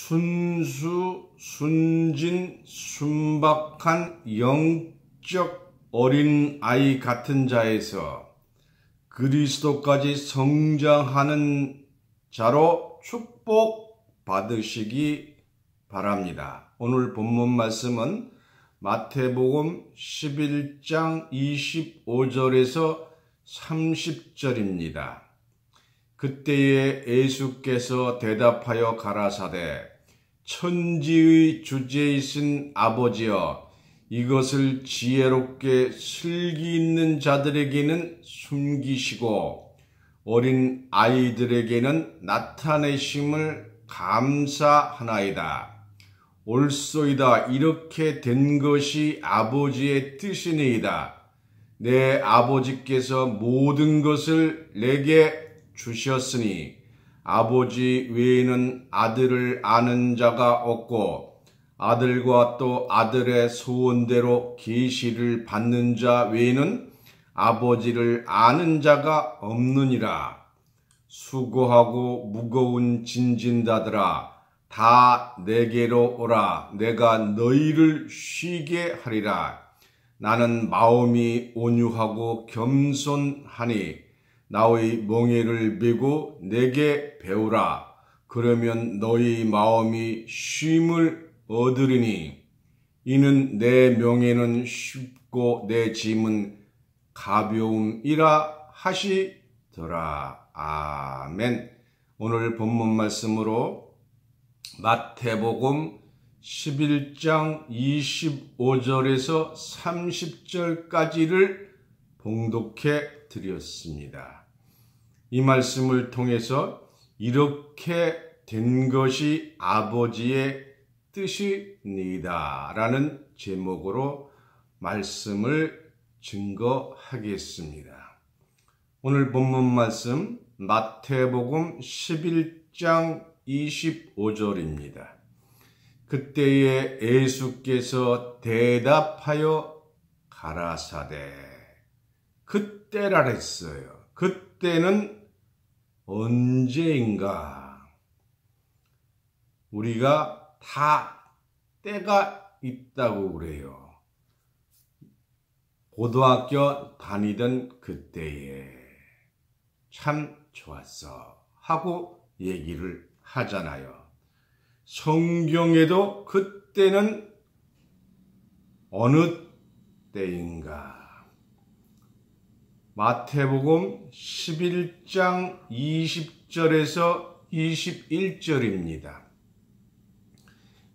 순수, 순진, 순박한 영적 어린아이 같은 자에서 그리스도까지 성장하는 자로 축복받으시기 바랍니다. 오늘 본문 말씀은 마태복음 11장 25절에서 30절입니다. 그때에 예수께서 대답하여 가라사대 천지의 주제이신 아버지여, 이것을 지혜롭게 슬기 있는 자들에게는 숨기시고 어린 아이들에게는 나타내심을 감사하나이다. 옳소이다. 이렇게 된 것이 아버지의 뜻이니이다. 내 아버지께서 모든 것을 내게 주셨으니 아버지 외에는 아들을 아는 자가 없고 아들과 또 아들의 소원대로 계시를 받는 자 외에는 아버지를 아는 자가 없느니라. 수고하고 무거운 짐진자들아, 다 내게로 오라. 내가 너희를 쉬게 하리라. 나는 마음이 온유하고 겸손하니 나의 멍에를 메고 내게 배우라. 그러면 너희 마음이 쉼을 얻으리니 이는 내 명예는 쉽고 내 짐은 가벼움이라 하시더라. 아멘. 오늘 본문 말씀으로 마태복음 11장 25절에서 30절까지를 봉독해 드렸습니다. 이 말씀을 통해서 이렇게 된 것이 아버지의 뜻이니이다 라는 제목으로 말씀을 증거하겠습니다. 오늘 본문 말씀 마태복음 11장 25절입니다. 그때에 예수께서 대답하여 가라사대, 그때라 했어요. 그때는 언제인가? 우리가 다 때가 있다고 그래요. 고등학교 다니던 그때에 참 좋았어 하고 얘기를 하잖아요. 성경에도 그때는 어느 때인가? 마태복음 11장 20절에서 21절입니다.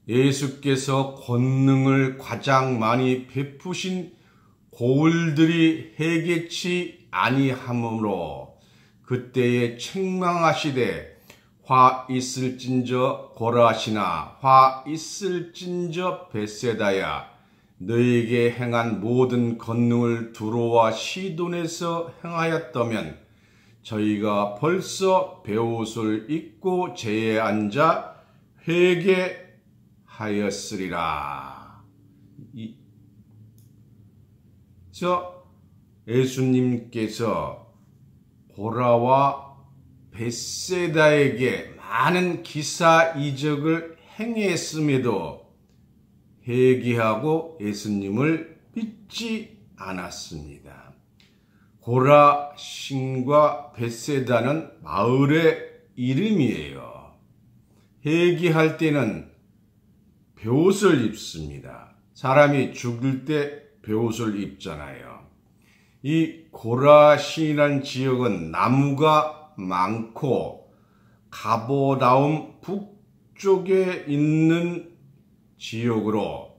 예수께서 권능을 가장 많이 베푸신 고을들이 해개치 아니하므로 그때에 책망하시되 화 있을진저 고라시나 화 있을진저 벳세다야, 너에게 행한 모든 권능을 두로와 시돈에서 행하였다면 저희가 벌써 베옷을 입고 제에 앉아 회개하였으리라. 그래서 예수님께서 고라와 벳세다에게 많은 기사 이적을 행했음에도 회개하고 예수님을 믿지 않았습니다. 고라신과 벳세다는 마을의 이름이에요. 회개할 때는 베옷을 입습니다. 사람이 죽을 때 베옷을 입잖아요. 이 고라신이라는 지역은 나무가 많고 가버나움 북쪽에 있는 지역으로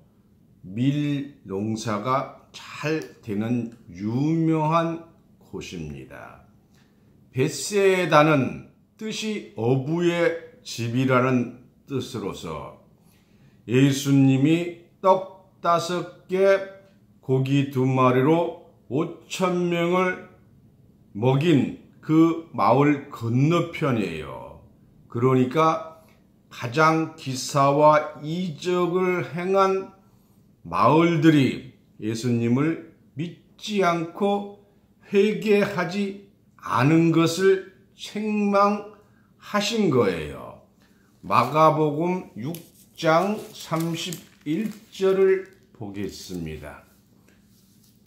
밀 농사가 잘 되는 유명한 곳입니다. 벳세다는 뜻이 어부의 집이라는 뜻으로서 예수님이 떡 5개 고기 2마리로 5,000명을 먹인 그 마을 건너편이에요. 그러니까 가장 기사와 이적을 행한 마을들이 예수님을 믿지 않고 회개하지 않은 것을 책망하신 거예요. 마가복음 6장 31절을 보겠습니다.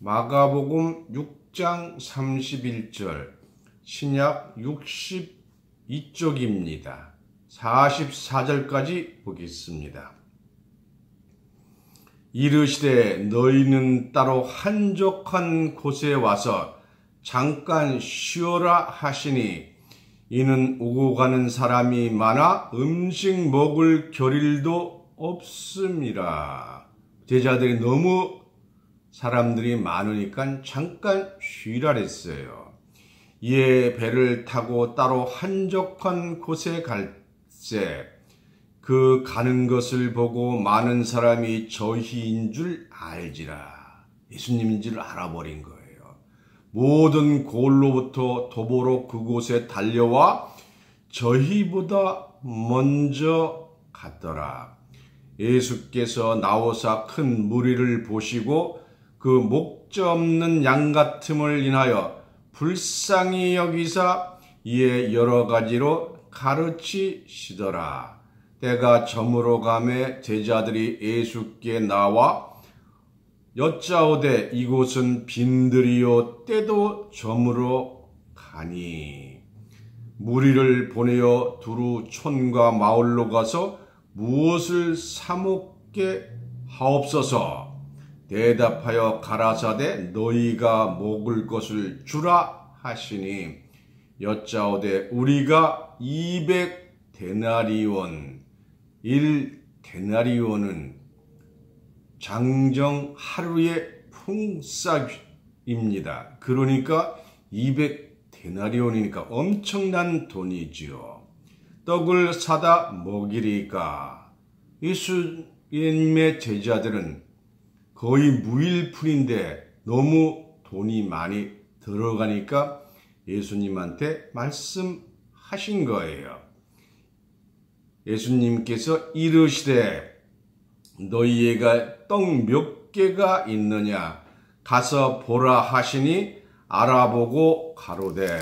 마가복음 6장 31절, 신약 62쪽입니다. 44절까지 보겠습니다. 이르시되 너희는 따로 한적한 곳에 와서 잠깐 쉬어라 하시니 이는 오고 가는 사람이 많아 음식 먹을 겨를도 없음이라. 제자들이 너무 사람들이 많으니까 잠깐 쉬라 했어요. 이에 배를 타고 따로 한적한 곳에 갈새 그 가는 것을 보고 많은 사람이 저희인 줄 알지라. 예수님인 줄 알아버린 거예요. 모든 골로부터 도보로 그곳에 달려와 저희보다 먼저 갔더라. 예수께서 나오사 큰 무리를 보시고 그 목자 없는 양 같음을 인하여 불쌍히 여기사 이에 여러 가지로 가르치시더라. 때가 저물어 가매 제자들이 예수께 나와 여짜오되 이곳은 빈들이요 때도 저물어 가니 무리를 보내어 두루 촌과 마을로 가서 무엇을 사 먹게 하옵소서. 대답하여 가라사대 너희가 먹을 것을 주라 하시니 여짜오되 우리가 200데나리온 1데나리온은 장정 하루의 풍싹입니다. 그러니까 200데나리온이니까 엄청난 돈이지요. 떡을 사다 먹이리까. 예수님의 제자들은 거의 무일푼인데 너무 돈이 많이 들어가니까 예수님한테 말씀하신 거예요. 예수님께서 이르시되 너희에게 떡 몇 개가 있느냐 가서 보라 하시니 알아보고 가로되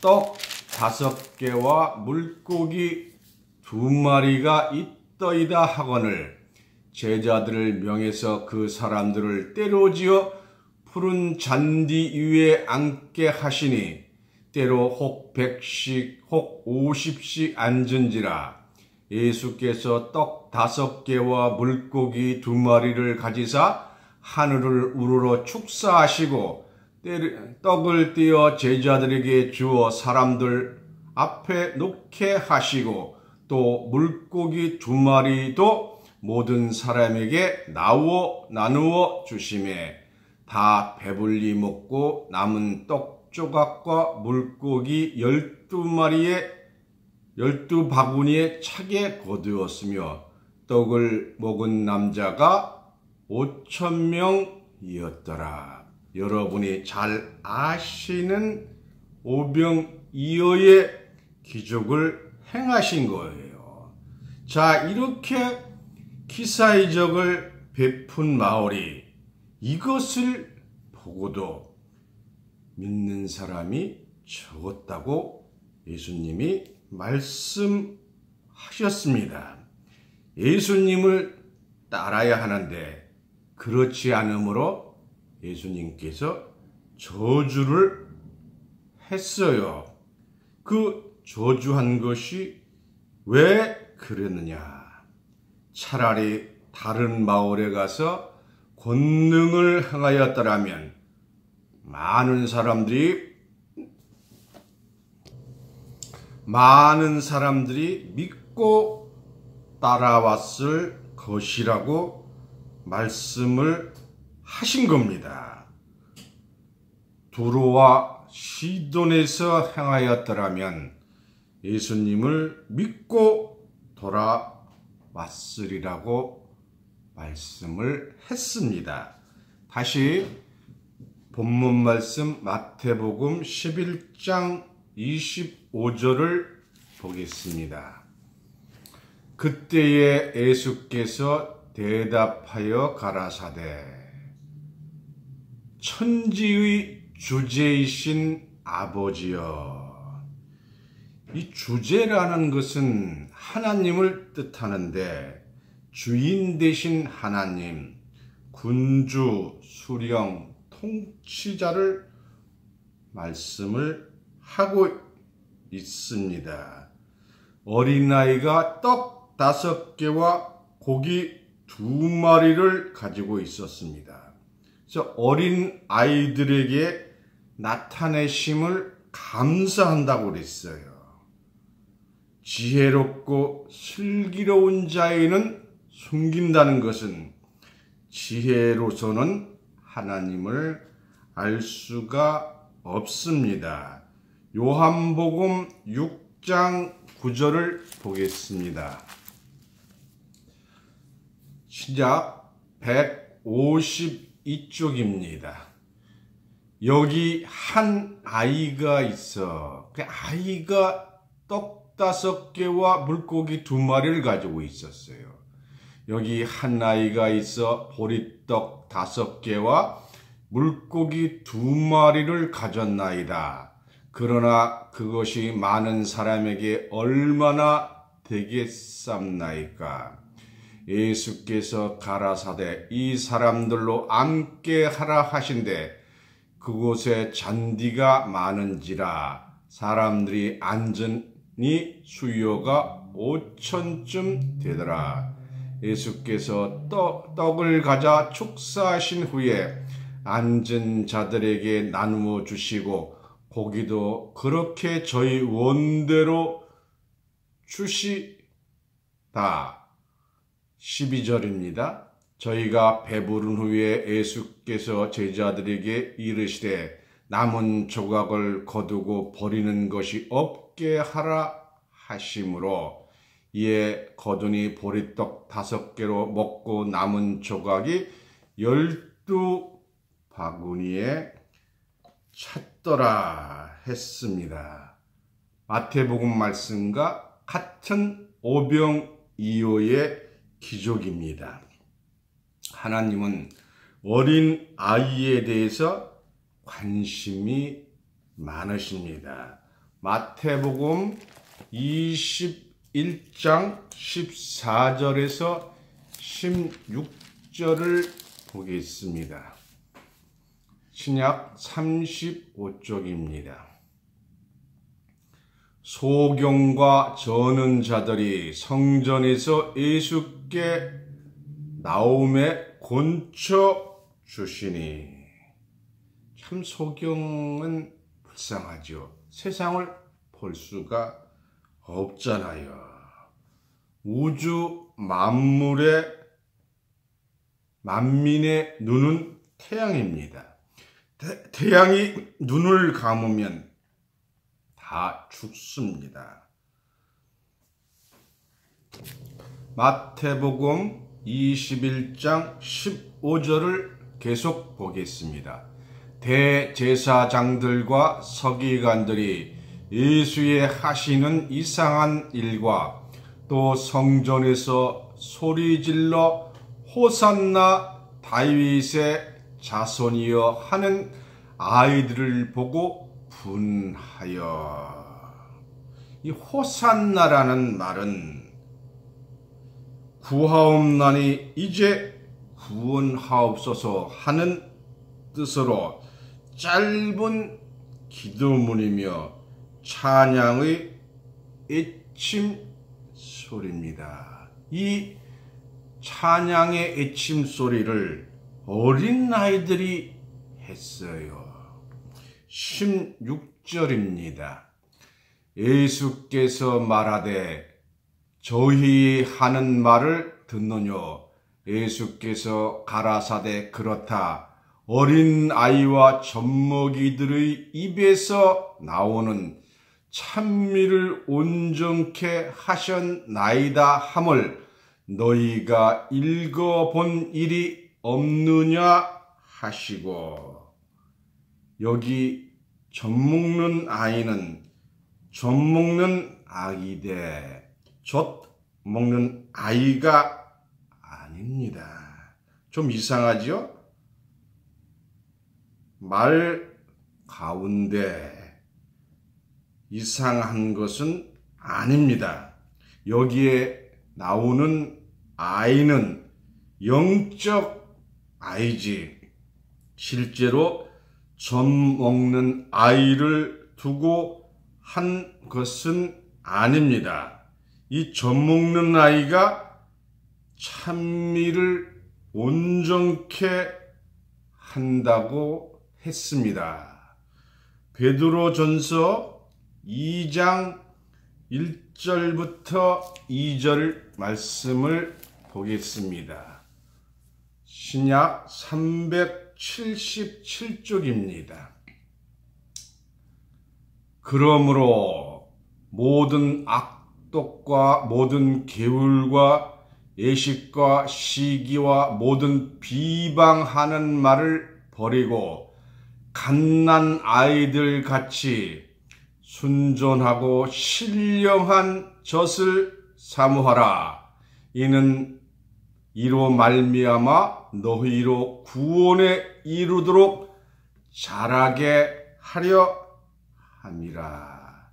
떡 5개와 물고기 2마리가 있더이다 하거늘 제자들을 명해서 그 사람들을 때로지어 푸른 잔디 위에 앉게 하시니 때로 혹 100씩 혹 50씩 앉은지라. 예수께서 떡 5개와 물고기 2마리를 가지사 하늘을 우러러 축사하시고 떡을 떼어 제자들에게 주어 사람들 앞에 놓게 하시고 또 물고기 2마리도 모든 사람에게 나누어 주시매 다 배불리 먹고 남은 떡 조각과 물고기 12바구니에 차게 거두었으며 떡을 먹은 남자가 5,000명이었더라. 여러분이 잘 아시는 오병이어의 기적을 행하신 거예요. 자, 이렇게 기사이적을 베푼 마을이 이것을 보고도 믿는 사람이 적었다고 예수님이 말씀하셨습니다. 예수님을 따라야 하는데 그렇지 않으므로 예수님께서 저주를 했어요. 그 저주한 것이 왜 그랬느냐? 차라리 다른 마을에 가서 권능을 행하였더라면 많은 사람들이 믿고 따라왔을 것이라고 말씀을 하신 겁니다. 두로와 시돈에서 행하였더라면 예수님을 믿고 돌아왔으리라고 말씀을 했습니다. 다시 본문 말씀 마태복음 11장 25절을 보겠습니다. 그때에 예수께서 대답하여 가라사대 천지의 주제이신 아버지여 이 주제라는 것은 하나님을 뜻하는데 주인 되신 하나님, 군주, 수령, 통치자를 말씀을 하고 있습니다. 어린아이가 떡 5개와 고기 2마리를 가지고 있었습니다. 그래서 어린 아이들에게 나타내심을 감사한다고 그랬어요. 지혜롭고 슬기로운 자에는 숨긴다는 것은 지혜로서는 하나님을 알 수가 없습니다. 요한복음 6장 9절을 보겠습니다. 시작 152쪽입니다. 여기 한 아이가 있어. 그 아이가 떡 5개와 물고기 2마리를 가지고 있었어요. 여기 한 아이가 있어 보리떡 5개와 물고기 2마리를 가졌나이다. 그러나 그것이 많은 사람에게 얼마나 되겠삼나이까. 예수께서 가라사대 이 사람들로 함께 하라 하신대 그곳에 잔디가 많은지라 사람들이 앉으니 수요가 5,000쯤 되더라. 예수께서 떡을 가져 축사하신 후에 앉은 자들에게 나누어 주시고 고기도 그렇게 저희 원대로 주시다. 12절입니다. 저희가 배부른 후에 예수께서 제자들에게 이르시되 남은 조각을 거두고 버리는 것이 없게 하라 하심으로 이에 거두니 보리떡 5개로 먹고 남은 조각이 12바구니에 찼더라 했습니다. 마태복음 말씀과 같은 오병이어의 기적입니다. 하나님은 어린 아이에 대해서 관심이 많으십니다. 마태복음 21장 14절에서 16절을 보겠습니다. 신약 35쪽입니다. 소경과 저는 자들이 성전에서 예수께 나옴에 곤쳐 주시니. 참 소경은 불쌍하죠. 세상을 볼 수가 없잖아요. 우주 만민의 눈은 태양입니다. 태양이 눈을 감으면 다 죽습니다. 마태복음 21장 15절을 계속 보겠습니다. 대제사장들과 서기관들이 예수의 하시는 이상한 일과 또 성전에서 소리질러 호산나 다윗의 자손이여 하는 아이들을 보고 분하여. 이 호산나라는 말은 구하옵나니 이제 구원하옵소서 하는 뜻으로 짧은 기도문이며 찬양의 애침 소리입니다. 이 찬양의 애침 소리를 어린 아이들이 했어요. 16절입니다. 예수께서 말하되 저희 하는 말을 듣느뇨. 예수께서 가라사대 그렇다. 어린 아이와 젖먹이들의 입에서 나오는 찬미를 온전케 하셨나이다 함을 너희가 읽어본 일이 없느냐 하시고. 여기 젖먹는 아이는 젖먹는 아기되 젖먹는 아이가 아닙니다. 좀 이상하죠? 말 가운데 이상한 것은 아닙니다. 여기에 나오는 아이는 영적 아이지 실제로 젖 먹는 아이를 두고 한 것은 아닙니다. 이 젖 먹는 아이가 찬미를 온전케 한다고 했습니다. 베드로전서 2장 1절부터 2절 말씀을 보겠습니다. 신약 377쪽입니다. 그러므로 모든 악독과 모든 게을과 애식과 시기와 모든 비방하는 말을 버리고 갓난 아이들 같이 순전하고 신령한 젖을 사모하라. 이는 이로 말미암아 너희로 구원에 이르도록 자라게 하려 함이라.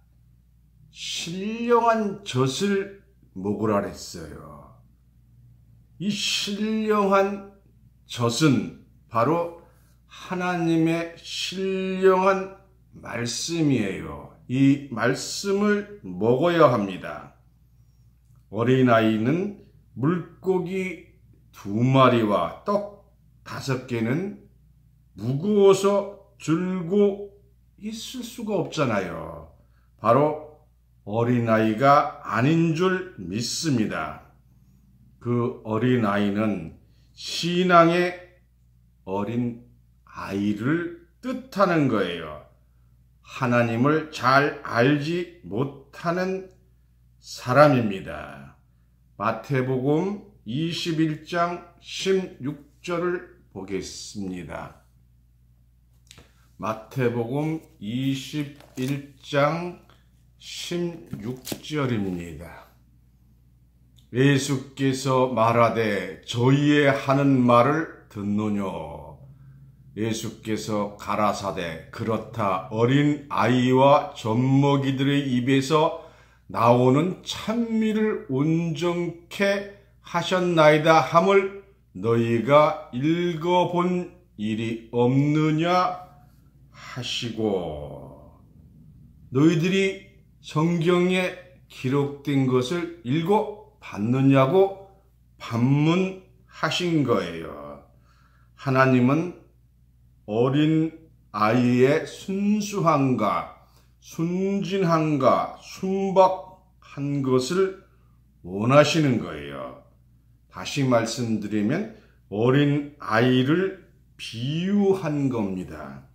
신령한 젖을 먹으라 했어요. 이 신령한 젖은 바로 하나님의 신령한 말씀이에요. 이 말씀을 먹어야 합니다. 어린아이는 물고기 2마리와 떡 5개는 무거워서 들고 있을 수가 없잖아요. 바로 어린아이가 아닌 줄 믿습니다. 그 어린아이는 신앙의 어린아이를 뜻하는 거예요. 하나님을 잘 알지 못하는 사람입니다. 마태복음 21장 16절을 보겠습니다. 마태복음 21장 16절입니다. 예수께서 말하되 저희의 하는 말을 듣느뇨. 예수께서 가라사대 그렇다. 어린 아이와 젖먹이들의 입에서 나오는 찬미를 온전케 하셨나이다 함을 너희가 읽어본 일이 없느냐 하시고, 너희들이 성경에 기록된 것을 읽어봤느냐고 반문하신 거예요. 하나님은 어린 아이의 순수함과 순진함과 순박한 것을 원하시는 거예요. 다시 말씀드리면 어린 아이를 비유한 겁니다.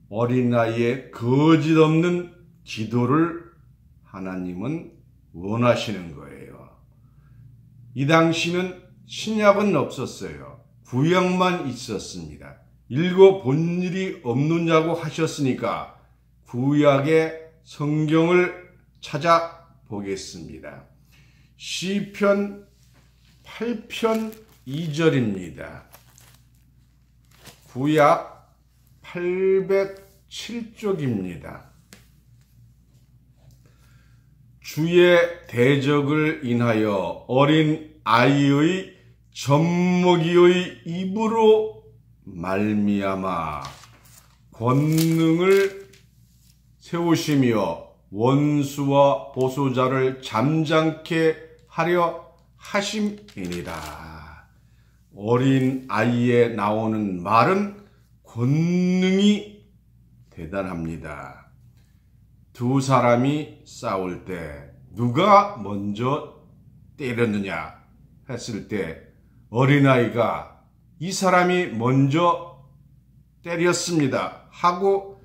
어린 아이의 거짓 없는 기도를 하나님은 원하시는 거예요. 이 당시는 신약은 없었어요. 구약만 있었습니다. 읽어본 일이 없느냐고 하셨으니까 구약의 성경을 찾아보겠습니다. 시편 8편 2절입니다. 구약 807쪽입니다. 주의 대적을 인하여 어린 아이의 젖먹이의 입으로 말미암아 권능을 세우시며 원수와 보수자를 잠잠케 하려 하심이니라. 어린 아이에 나오는 말은 권능이 대단합니다. 두 사람이 싸울 때 누가 먼저 때렸느냐 했을 때 어린아이가 이 사람이 먼저 때렸습니다 하고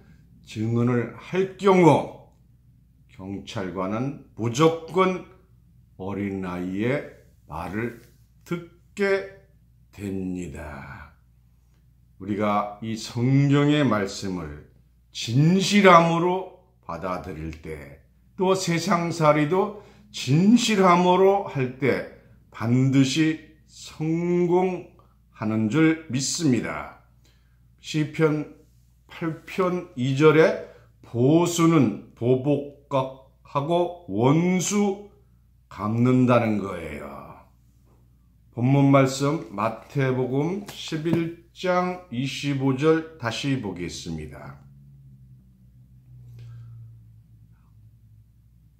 증언을 할 경우 경찰관은 무조건 어린아이의 말을 듣게 됩니다. 우리가 이 성경의 말씀을 진실함으로 받아들일 때, 또 세상살이도 진실함으로 할 때 반드시 성공하는 줄 믿습니다. 시편 8편 2절에 보수는 보복하고 원수 갚는다는 거예요. 본문 말씀 마태복음 11장 25절 다시 보겠습니다.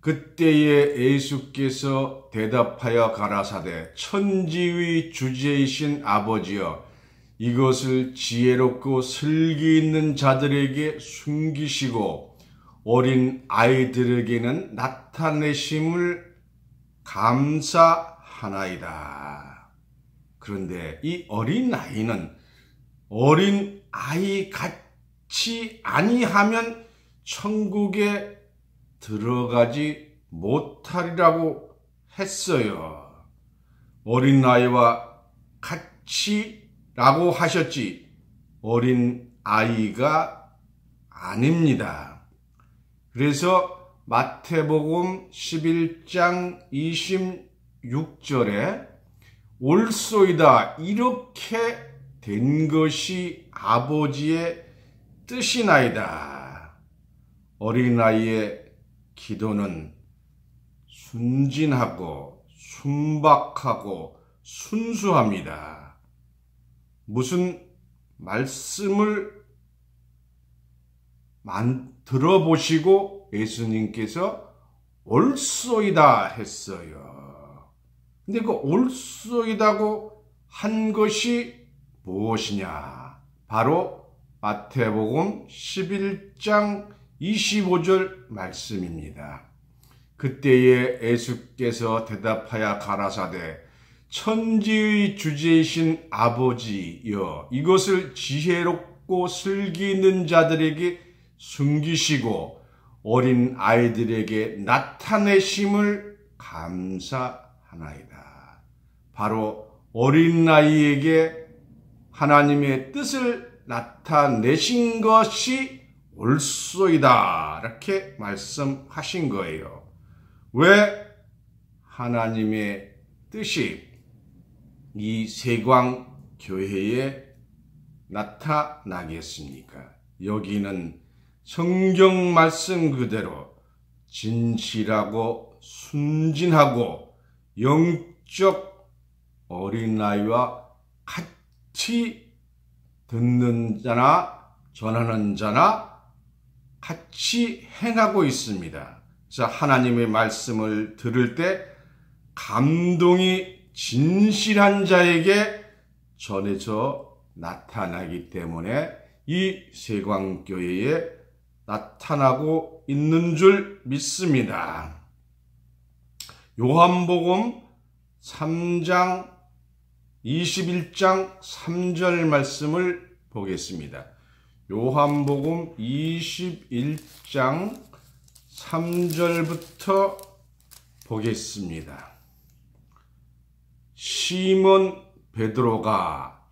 그때에 예수께서 대답하여 가라사대 천지의 주제이신 아버지여 이것을 지혜롭고 슬기 있는 자들에게 숨기시고 어린 아이들에게는 나타내심을 감사하나이다. 그런데 이 어린 아이는 어린 아이 같이 아니하면 천국에 들어가지 못하리라고 했어요. 어린 아이와 같이 라고 하셨지 어린 아이가 아닙니다. 그래서 마태복음 11장 26절에 옳소이다 이렇게 된 것이 아버지의 뜻이나이다. 어린아이의 기도는 순진하고 순박하고 순수합니다. 무슨 말씀을 들어보시고 예수님께서 옳소이다 했어요. 근데 그 옳소이다고 한 것이 무엇이냐? 바로 마태복음 11장 25절 말씀입니다. 그때에 예수께서 대답하여 가라사대 천지의 주제이신 아버지여 이것을 지혜롭고 슬기 있는 자들에게 숨기시고 어린 아이들에게 나타내심을 감사하나이다. 바로 어린 아이에게 하나님의 뜻을 나타내신 것이 옳소이다 이렇게 말씀하신 거예요. 왜 하나님의 뜻이 이 세광교회에 나타나겠습니까? 여기는 성경 말씀 그대로 진실하고 순진하고 영적 어린아이와 같이 듣는 자나 전하는 자나 같이 행하고 있습니다. 그래서 하나님의 말씀을 들을 때 감동이 진실한 자에게 전해져 나타나기 때문에 이 세광교회에 나타나고 있는 줄 믿습니다. 요한복음 3장 21장 3절 말씀을 보겠습니다. 요한복음 21장 3절부터 보겠습니다. 시몬 베드로가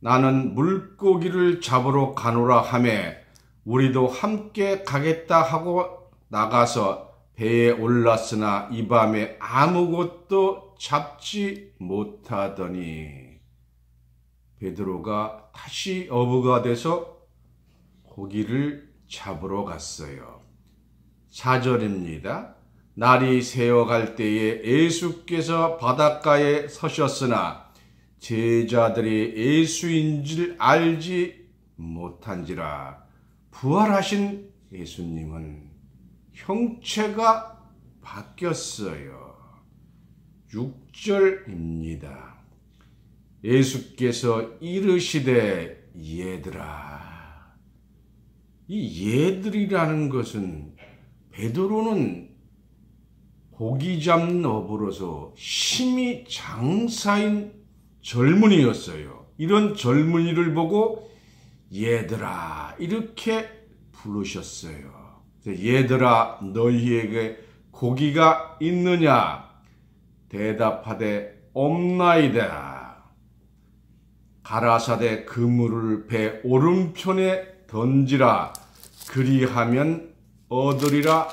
나는 물고기를 잡으러 가노라 하매 우리도 함께 가겠다 하고 나가서 배에 올랐으나 이 밤에 아무것도 잡지 못하더니 베드로가 다시 어부가 돼서 고기를 잡으러 갔어요. 4절입니다. 날이 새어갈 때에 예수께서 바닷가에 서셨으나 제자들이 예수인 줄 알지 못한지라. 부활하신 예수님은 형체가 바뀌었어요. 6절입니다. 예수께서 이르시되 얘들아. 이 얘들이라는 것은 베드로는 고기 잡는 어부로서 심히 장사인 젊은이였어요. 이런 젊은이를 보고 얘들아 이렇게 부르셨어요. 얘들아 너희에게 고기가 있느냐? 대답하되 없나이다. 가라사대 그물을 배 오른편에 던지라. 그리하면 얻으리라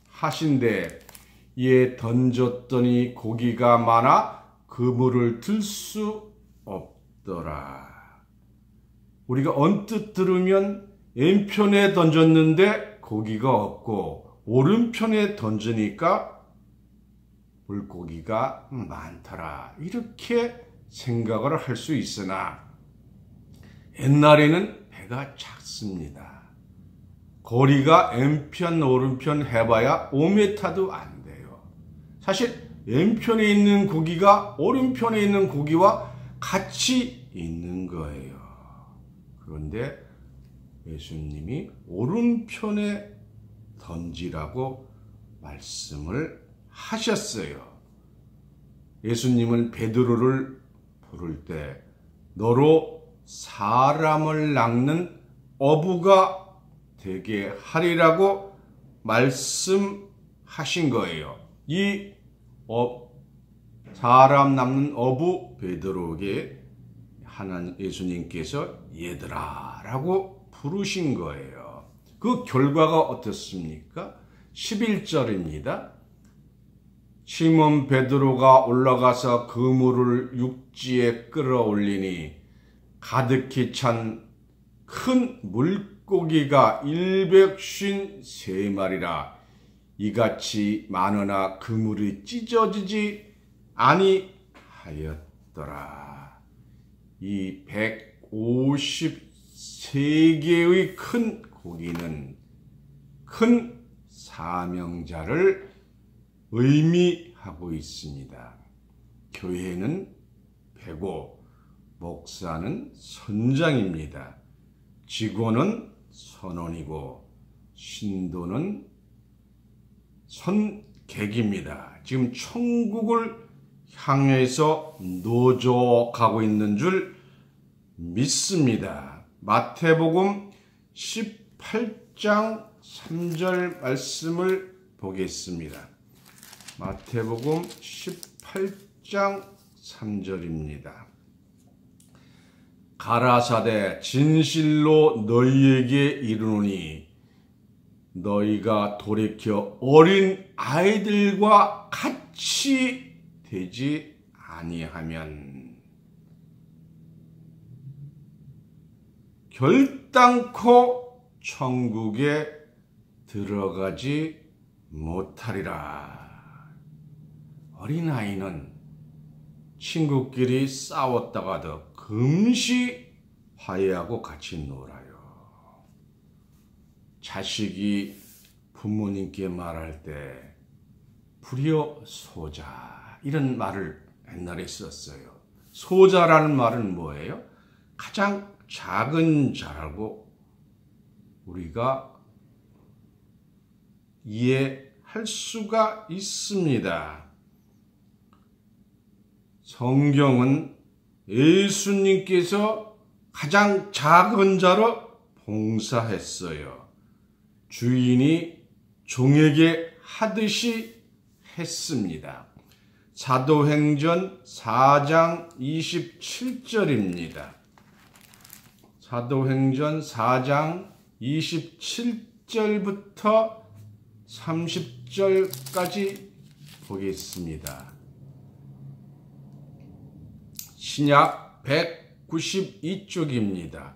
하신대 이에 던졌더니 고기가 많아 그물을 들 수 없더라. 우리가 언뜻 들으면 왼편에 던졌는데 고기가 없고 오른편에 던지니까 물고기가 많더라. 이렇게 생각을 할 수 있으나 옛날에는 배가 작습니다. 거리가 왼편 오른편 해봐야 5m도 안 돼요. 사실 왼편에 있는 고기가 오른편에 있는 고기와 같이 있는 거예요. 그런데 예수님이 오른편에 던지라고 말씀을 하셨어요. 예수님은 베드로를 부를 때 너로 사람을 낚는 어부가 되게 하리라고 말씀하신 거예요. 이 사람 낚는 어부 베드로에게 예수님께서 얘들아 라고 부르신 거예요. 그 결과가 어떻습니까? 11절입니다. 시몬 베드로가 올라가서 그물을 육지에 끌어올리니 가득히 찬 큰 물고기가 153마리라. 이같이 많으나 그물이 찢어지지 아니하였더라. 이 153개의 큰 고기는 큰 사명자를 의미하고 있습니다. 교회는 배고 목사는 선장입니다. 직원은 선원이고 신도는 선객입니다. 지금 천국을 향해서 노조가고 있는 줄 믿습니다. 마태복음 18장 3절 말씀을 보겠습니다. 마태복음 18장 3절입니다. 가라사대 진실로 너희에게 이르노니 너희가 돌이켜 어린 아이들과 같이 되지 아니하면 결단코 천국에 들어가지 못하리라. 어린아이는 친구끼리 싸웠다가도 금시 화해하고 같이 놀아요. 자식이 부모님께 말할 때 불효 소자 이런 말을 옛날에 썼어요. 소자라는 말은 뭐예요? 가장 작은 자라고 우리가 이해할 수가 있습니다. 성경은 예수님께서 가장 작은 자로 봉사했어요. 주인이 종에게 하듯이 했습니다. 사도행전 4장 27절입니다. 사도행전 4장 27절부터 30절까지 보겠습니다. 신약 192쪽입니다.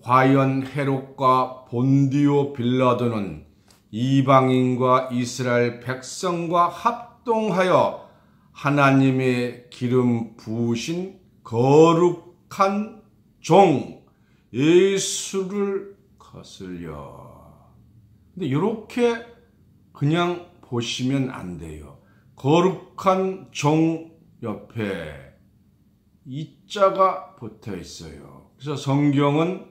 과연 헤롯과 본디오 빌라도는 이방인과 이스라엘 백성과 합동하여 하나님의 기름 부으신 거룩한 종 예수를 거슬려. 근데 이렇게 그냥 보시면 안 돼요. 거룩한 종 옆에 이자가 붙어 있어요. 그래서 성경은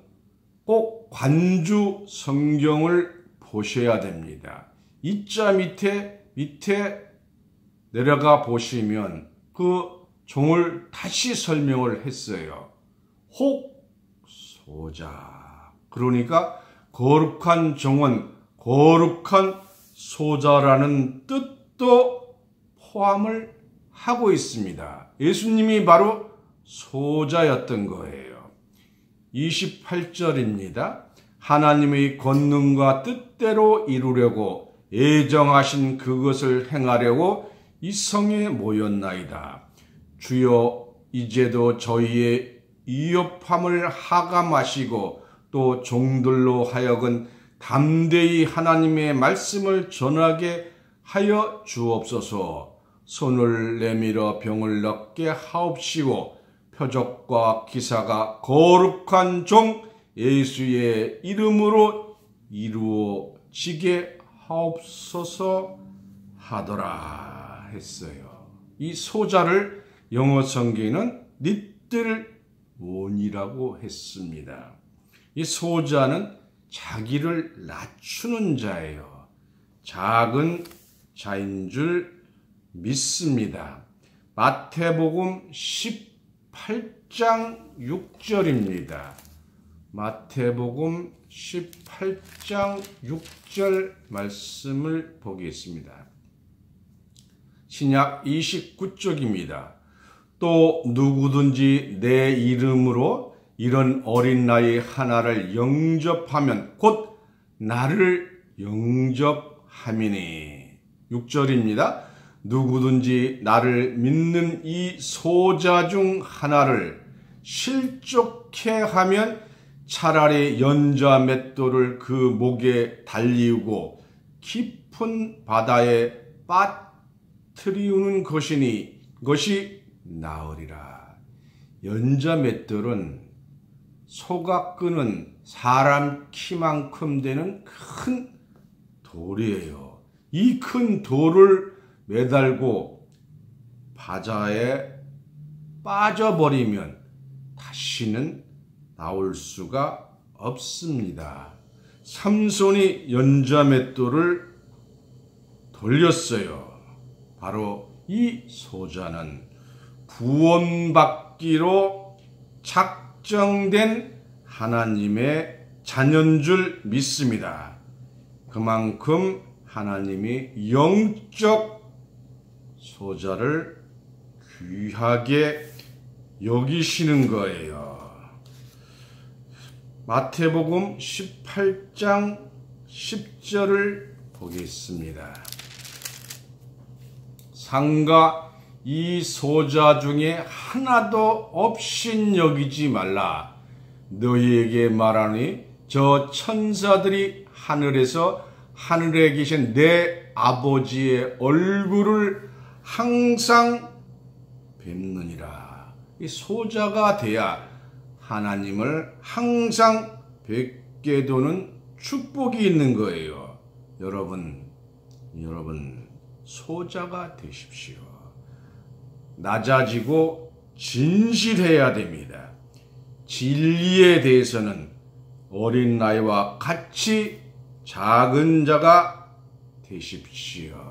꼭 관주 성경을 보셔야 됩니다. 이자 밑에 내려가 보시면 그 종을 다시 설명을 했어요. 혹소자. 그러니까 거룩한 종은 거룩한 소자라는 뜻도 포함을 하고 있습니다. 예수님이 바로 소자였던 거예요. 28절입니다. 하나님의 권능과 뜻대로 이루려고 예정하신 그것을 행하려고 이 성에 모였나이다. 주여 이제도 저희의 이업함을 하감하시고 또 종들로 하여금 담대히 하나님의 말씀을 전하게 하여 주옵소서. 손을 내밀어 병을 낫게 하옵시고 표적과 기사가 거룩한 종 예수의 이름으로 이루어지게 하옵소서 하더라 했어요. 이 소자를 영어 성경에는 little one이라고 했습니다. 이 소자는 자기를 낮추는 자예요. 작은 자인 줄 믿습니다. 마태복음 18장 6절입니다. 마태복음 18장 6절 말씀을 보겠습니다. 신약 29쪽입니다. 또 누구든지 내 이름으로 이런 어린 나이 하나를 영접하면 곧 나를 영접함이니. 6절입니다. 누구든지 나를 믿는 이 소자 중 하나를 실족해 하면 차라리 연자 맷돌을 그 목에 달리우고 깊은 바다에 빠뜨리우는 것이 나으리라. 연자 맷돌은 소가 끄는 사람 키만큼 되는 큰 돌이에요. 이 큰 돌을 매달고 바다에 빠져버리면 다시는 나올 수가 없습니다. 삼손이 연자 맷돌을 돌렸어요. 바로 이 소자는 구원받기로 작정된 하나님의 자녀인 줄 믿습니다. 그만큼 하나님이 영적 소자를 귀하게 여기시는 거예요. 마태복음 18장 10절을 보겠습니다. 상가 이 소자 중에 하나도 없인 여기지 말라. 너희에게 말하니 저 천사들이 하늘에 계신 내 아버지의 얼굴을 항상 뵙느니라. 이 소자가 돼야 하나님을 항상 뵙게 되는 축복이 있는 거예요. 여러분 소자가 되십시오. 낮아지고 진실해야 됩니다. 진리에 대해서는 어린 나이와 같이 작은 자가 되십시오.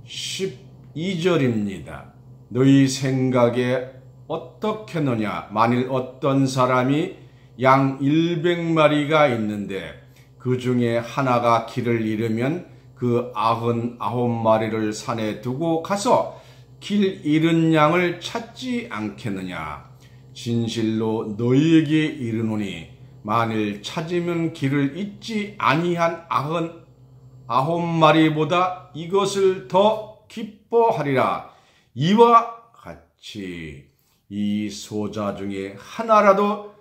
12절입니다. 너희 생각에 어떻겠느냐? 만일 어떤 사람이 양 100마리가 있는데 그 중에 하나가 길을 잃으면 그 99마리를 산에 두고 가서 길 잃은 양을 찾지 않겠느냐? 진실로 너희에게 이르노니 만일 찾으면 길을 잊지 아니한 99마리보다 이것을 더 기뻐하리라. 이와 같이 이 소자 중에 하나라도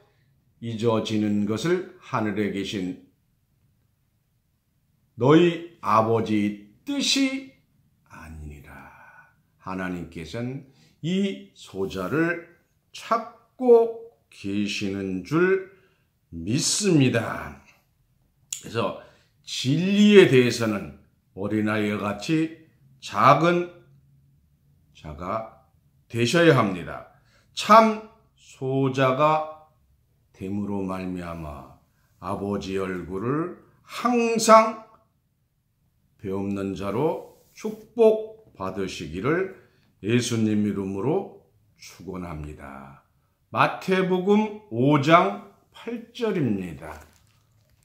잊어지는 것을 하늘에 계신 너희 아버지 뜻이 아니니라. 하나님께서는 이 소자를 찾고 계시는 줄 믿습니다. 그래서 진리에 대해서는 어린아이와 같이 작은 자가 되셔야 합니다. 참 소자가 됨으로 말미암아 아버지 얼굴을 항상 배움는 자로 축복받으시기를 예수님 이름으로 축원합니다. 마태복음 5장 8절입니다.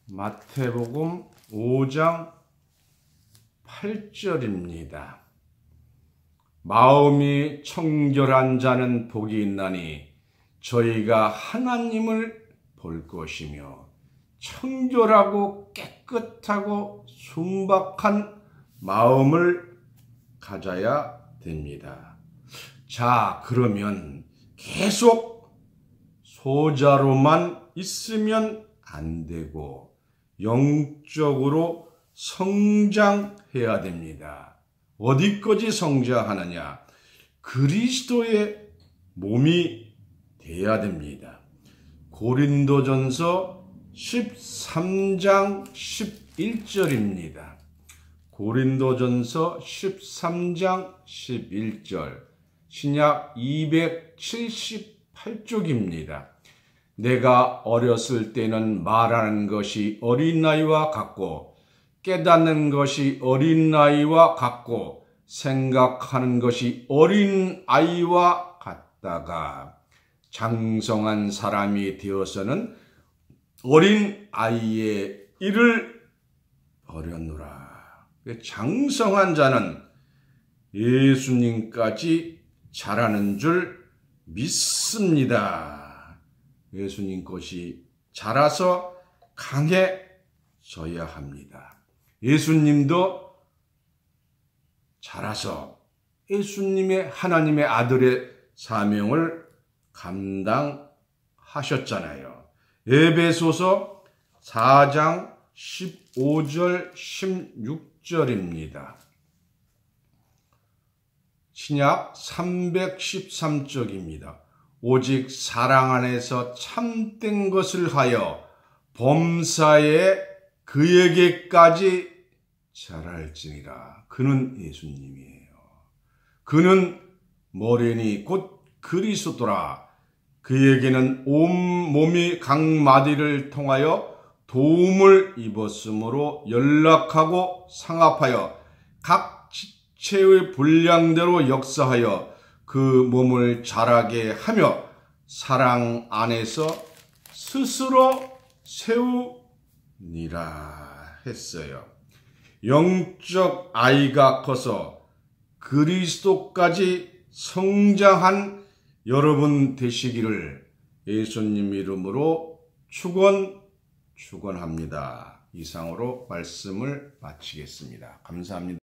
마태복음 5장 8절입니다. 마음이 청결한 자는 복이 있나니 저희가 하나님을 볼 것이며 청결하고 깨끗하고 순박한 마음을 가져야 됩니다. 자, 그러면 계속 소자로만 있으면 안 되고 영적으로 성장해야 됩니다. 어디까지 성장하느냐? 그리스도의 몸이 돼야 됩니다. 고린도전서 13장 11절입니다. 고린도전서 13장 11절, 신약 278쪽입니다. 내가 어렸을 때는 말하는 것이 어린아이와 같고 깨닫는 것이 어린아이와 같고 생각하는 것이 어린아이와 같다가 장성한 사람이 되어서는 어린아이의 일을 버렸노라. 장성한 자는 예수님까지 자라는 줄 믿습니다. 예수님 것이 자라서 강해져야 합니다. 예수님도 자라서 예수님의 하나님의 아들의 사명을 감당하셨잖아요. 에베소서 4장 15절 16절입니다. 신약 313쪽입니다. 오직 사랑 안에서 참된 것을 하여 범사에 그에게까지 자랄지니라. 그는 예수님이에요. 그는 모래니 곧 그리스도라. 그에게는 온 몸이 각 마디를 통하여 도움을 입었으므로 연락하고 상합하여 각 지체의 분량대로 역사하여 그 몸을 자라게 하며 사랑 안에서 스스로 세우니라 했어요. 영적 아이가 커서 그리스도까지 성장한 여러분 되시기를 예수님 이름으로 축원합니다. 이상으로 말씀을 마치겠습니다. 감사합니다.